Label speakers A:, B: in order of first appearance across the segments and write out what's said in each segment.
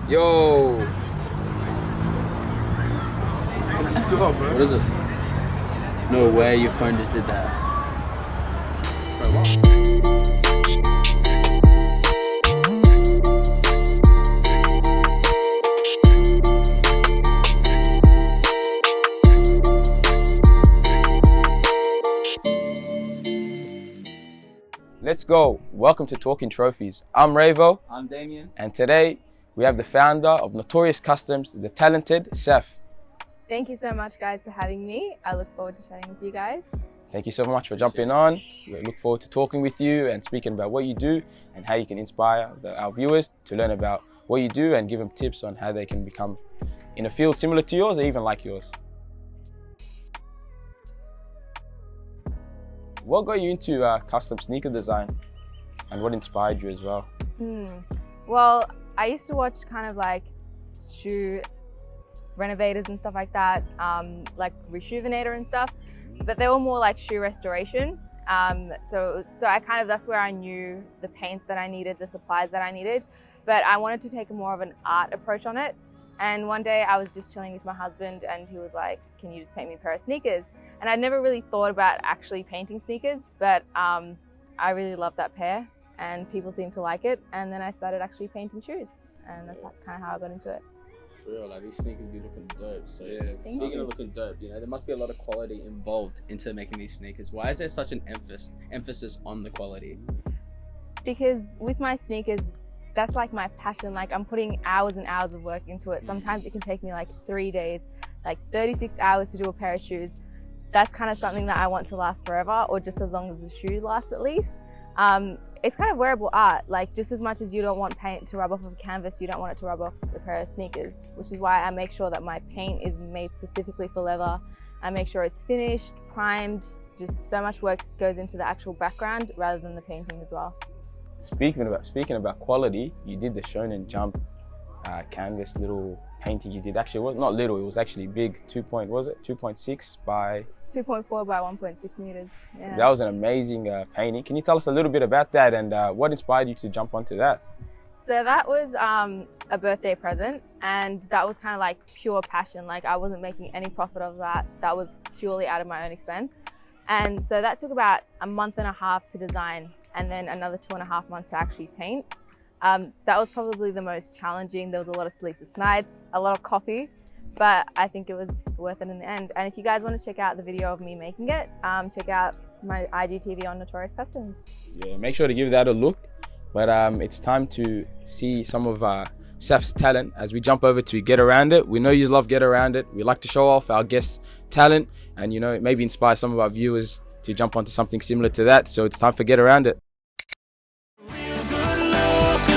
A: Yo!
B: What is it? No way your phone just did that.
A: Let's go. Welcome to Talking Trophies. I'm Ravo.
B: I'm Damien.
A: And today we have the founder of Notorious Customs, the talented Saf.
C: Thank you so much, guys, for having me. I look forward to chatting with you guys.
A: Thank you so much for jumping on. We look forward to talking with you and speaking about what you do and how you can inspire our viewers to learn about what you do and give them tips on how they can become in a field similar to yours or even like yours. What got you into custom sneaker design and what inspired you as well?
C: Well, I used to watch kind of like shoe renovators and stuff like that, like Rejuvenator and stuff, but they were more like shoe restoration. So that's where I knew the paints that I needed, the supplies that I needed, but I wanted to take a more of an art approach on it. And one day I was just chilling with my husband and he was like, can you just paint me a pair of sneakers? And I'd never really thought about actually painting sneakers, but I really loved that pair and people seemed to like it. And then I started actually painting shoes and that's kind of how I got into it.
B: For real, like these sneakers be looking dope. So
A: Yeah,
B: speaking of looking dope, you know, there must be a lot of quality involved into making these sneakers. Why is there such an emphasis on the quality?
C: Because with my sneakers, that's like my passion. Like I'm putting hours and hours of work into it. Sometimes it can take me like 3 days, like 36 hours to do a pair of shoes. That's kind of something that I want to last forever, or just as long as the shoe lasts at least. It's kind of wearable art. Like just as much as you don't want paint to rub off of a canvas, you don't want it to rub off a pair of sneakers, which is why I make sure that my paint is made specifically for leather. I make sure it's finished, primed, just so much work goes into the actual background rather than the painting as well.
A: Speaking about quality, you did the Shonen Jump canvas little painting you did. Actually, it was not little, it was actually big. 2.6 by
C: 2.4 by 1.6 meters. Yeah.
A: That was an amazing painting. Can you tell us a little bit about that and what inspired you to jump onto that?
C: So that was a birthday present, and that was kind of like pure passion. Like I wasn't making any profit of that. That was purely out of my own expense. And so that took about a month and a half to design, and then another 2.5 months to actually paint. That was probably the most challenging. There was a lot of sleepless nights, a lot of coffee, but I think it was worth it in the end. And if you guys want to check out the video of me making it, check out my IGTV on Notorious Customs.
A: Yeah, make sure to give that a look. But it's time to see some of Saf's talent as we jump over to Get Around It. We know you love Get Around It. We like to show off our guests' talent and, you know, maybe inspire some of our viewers to jump onto something similar to that. So it's time for Get Around It.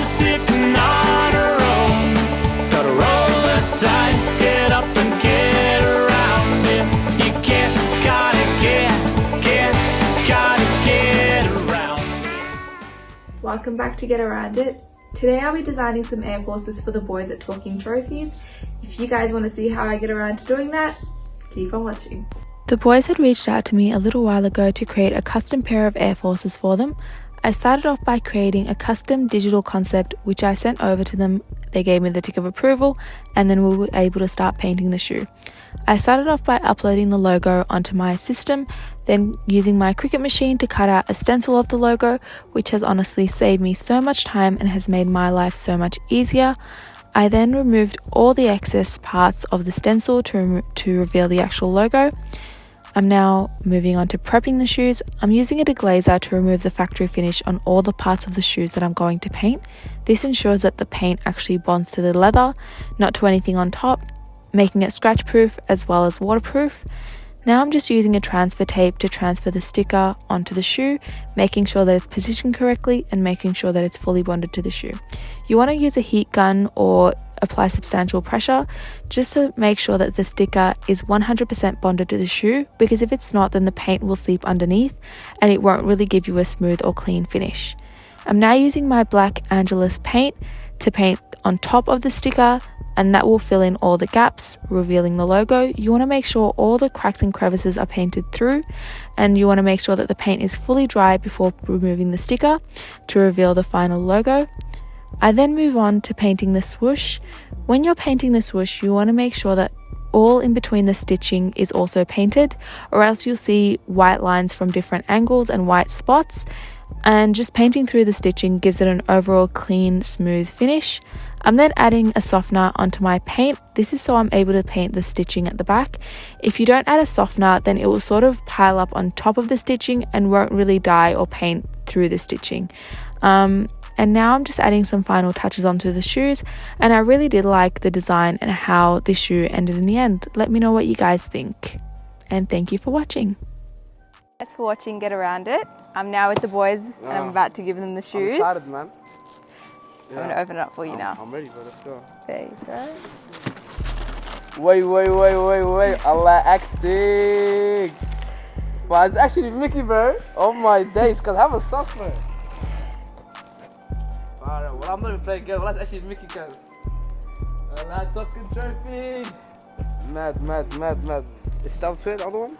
D: Sitting on her own, gotta roll the dice, get up and get around it. You can't, gotta get around it.
E: Welcome back to Get Around It. Today I'll be designing some Air Forces for the boys at Talking Trophies. If you guys want to see how I get around to doing that, keep on watching.
F: The boys had reached out to me a little while ago to create a custom pair of Air Forces for them. I started off by creating a custom digital concept which I sent over to them. They gave me the tick of approval and then we were able to start painting the shoe. I started off by uploading the logo onto my system, then using my Cricut machine to cut out a stencil of the logo, which has honestly saved me so much time and has made my life so much easier. I then removed all the excess parts of the stencil to reveal the actual logo. I'm now moving on to prepping the shoes. I'm using a deglazer to remove the factory finish on all the parts of the shoes that I'm going to paint. This ensures that the paint actually bonds to the leather, not to anything on top, making it scratch proof as well as waterproof. Now I'm just using a transfer tape to transfer the sticker onto the shoe, making sure that it's positioned correctly and making sure that it's fully bonded to the shoe. You want to use a heat gun or apply substantial pressure just to make sure that the sticker is 100% bonded to the shoe, because if it's not, then the paint will seep underneath and it won't really give you a smooth or clean finish. I'm now using my black Angelus paint to paint on top of the sticker, and that will fill in all the gaps, revealing the logo. You want to make sure all the cracks and crevices are painted through, and you want to make sure that the paint is fully dry before removing the sticker to reveal the final logo. I then move on to painting the swoosh. When you're painting the swoosh, you want to make sure that all in between the stitching is also painted, or else you'll see white lines from different angles and white spots. And just painting through the stitching gives it an overall clean, smooth finish. I'm then adding a softener onto my paint. This is so I'm able to paint the stitching at the back. If you don't add a softener, then it will sort of pile up on top of the stitching and won't really dye or paint through the stitching. And now I'm just adding some final touches onto the shoes, and I really did like the design and how this shoe ended in the end. Let me know what you guys think, and thank you for watching.
C: Thanks for watching Get Around It. I'm now with the boys and I'm about to give them the shoes.
G: I'm excited, man.
C: I'm going to open it up for you now.
G: I'm ready, bro. Let's go.
C: There you go.
G: Wait. I like acting. But it's actually Mickey, bro. Oh my days, because I have a sauce, bro. Alright, well, I'm not even playing girl. Well, that's actually Mickey, guys. I like talking trophies. Mad. Is it the other one?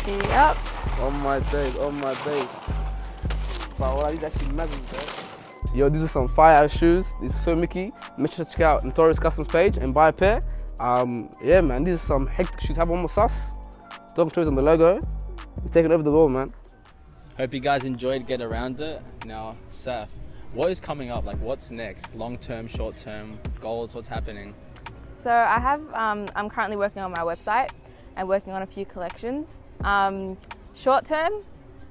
C: Yep.
G: Oh my days. But well, these actually mad, bro. Yo, these are some fire shoes. These are so Mickey. Make sure to check out Notorious.Customs page and buy a pair. Yeah, man, these are some hectic shoes. Have one more sus. Dog choice on the logo. We're taking over the world, man.
B: Hope you guys enjoyed Get Around It. Now, Saf, what is coming up? Like, what's next? Long-term, short-term, goals, what's happening?
C: So I have, I'm currently working on my website and working on a few collections. Short term,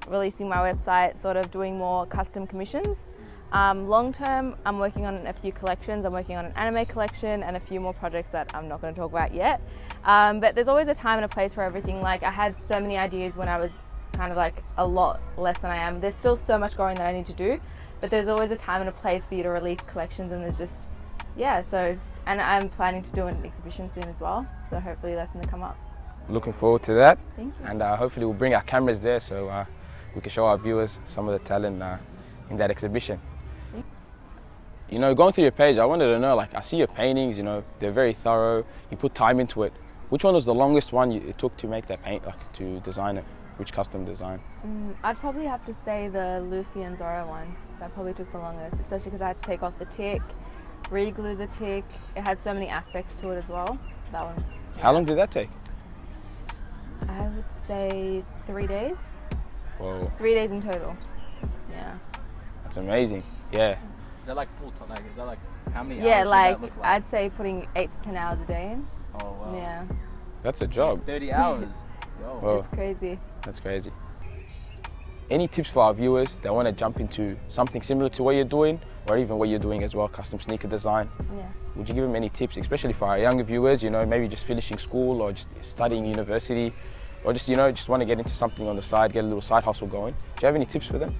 C: releasing my website, sort of doing more custom commissions. Long term, I'm working on a few collections. I'm working on an anime collection and a few more projects that I'm not going to talk about yet. But there's always a time and a place for everything. Like, I had so many ideas when I was kind of like a lot less than I am. There's still so much growing that I need to do, but there's always a time and a place for you to release collections, and there's just, yeah, so, and I'm planning to do an exhibition soon as well, so hopefully that's going to come up.
A: Looking forward to that.
C: Thank you.
A: And hopefully we'll bring our cameras there so we can show our viewers some of the talent in that exhibition. You know, going through your page, I wanted to know, like, I see your paintings, you know, they're very thorough, you put time into it. Which one was the longest one it took to make that paint, like, to design it? Which custom design?
C: I'd probably have to say the Luffy and Zoro one. That probably took the longest, especially because I had to take off the tick, re-glue the tick. It had so many aspects to it as well, that one. Yeah.
A: How long did that take?
C: I would say 3 days.
A: Whoa.
C: 3 days in total, yeah.
A: That's amazing, yeah.
B: Is that like full time? Like, is that like how many
C: Yeah,
B: hours
C: like,
B: does that look like?
C: I'd say putting 8 to 10 hours a day in.
B: Oh, wow.
C: Yeah,
A: That's a job.
B: 30 hours. Yo.
A: Whoa.
C: it's crazy.
A: That's crazy. Any tips for our viewers that want to jump into something similar to what you're doing, or even what you're doing as well, custom sneaker design?
C: Yeah.
A: Would you give them any tips, especially for our younger viewers, you know, maybe just finishing school or just studying university, or just, you know, just want to get into something on the side, get a little side hustle going? Do you have any tips for them?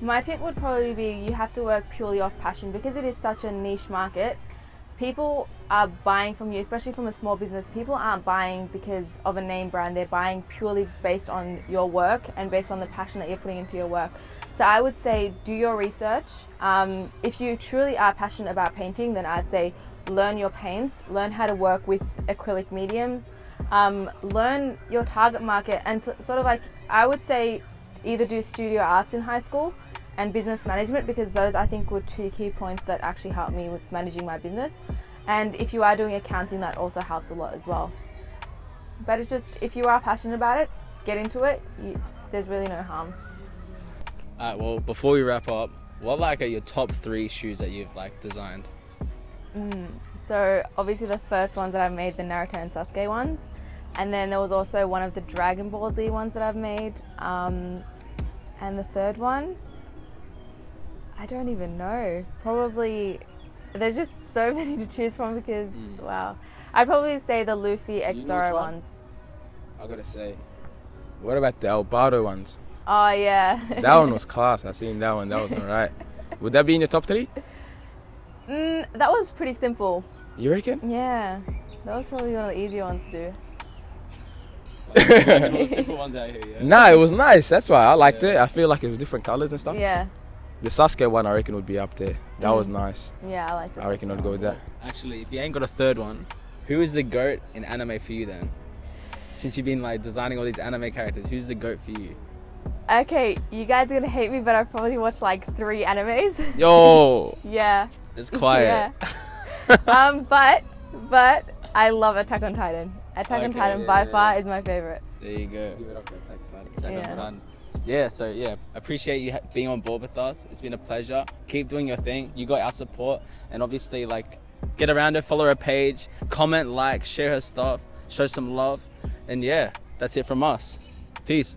C: My tip would probably be you have to work purely off passion, because it is such a niche market. People are buying from you, especially from a small business. People aren't buying because of a name brand. They're buying purely based on your work and based on the passion that you're putting into your work. So I would say do your research. If you truly are passionate about painting, then I'd say learn your paints, learn how to work with acrylic mediums, learn your target market, and sort of like, I would say either do studio arts in high school and business management, because those I think were 2 key points that actually helped me with managing my business. And if you are doing accounting, that also helps a lot as well. But it's just, if you are passionate about it, get into it. There's really no harm.
B: Alright, well, before we wrap up, what like are your top 3 shoes that you've like designed?
C: So obviously the first ones that I've made, the Naruto and Sasuke ones, and then there was also one of the Dragon Ball Z ones that I've made, and the third one, I don't even know. Probably, there's just so many to choose from because, wow. I'd probably say the Luffy X Zoro ones.
A: I gotta say, what about the Alberto ones?
C: Oh yeah.
A: That one was class. I seen that one. That was alright. Would that be in your top 3?
C: That was pretty simple.
A: You reckon?
C: Yeah, that was probably one of the easier ones to do.
B: All the simple ones out here, yeah.
A: Nah, it was nice. That's why I liked it. I feel like it was different colors and stuff.
C: Yeah.
A: The Sasuke one, I reckon, would be up there. That was nice.
C: Yeah, I like that.
A: I reckon I'd go with that.
B: Actually, if you ain't got a third one, who is the GOAT in anime for you then? Since you've been like designing all these anime characters, who's the GOAT for you?
C: Okay, you guys are gonna hate me, but I've probably watched like 3 animes.
A: Yo,
C: Yeah.
B: It's quiet.
C: But I love Attack on Titan. Attack on
B: Okay,
C: Titan
B: yeah,
C: by
B: yeah,
C: far
B: yeah.
C: is my favorite.
B: There you go.
A: give it up to Attack on Titan.
B: Attack on
C: Yeah.
B: Titan. Yeah, so yeah, appreciate you being on board with us. It's been a pleasure. Keep doing your thing. You got our support, and obviously, like, get around her, follow her page, comment, like, share her stuff, show some love, and yeah, that's it from us. Peace.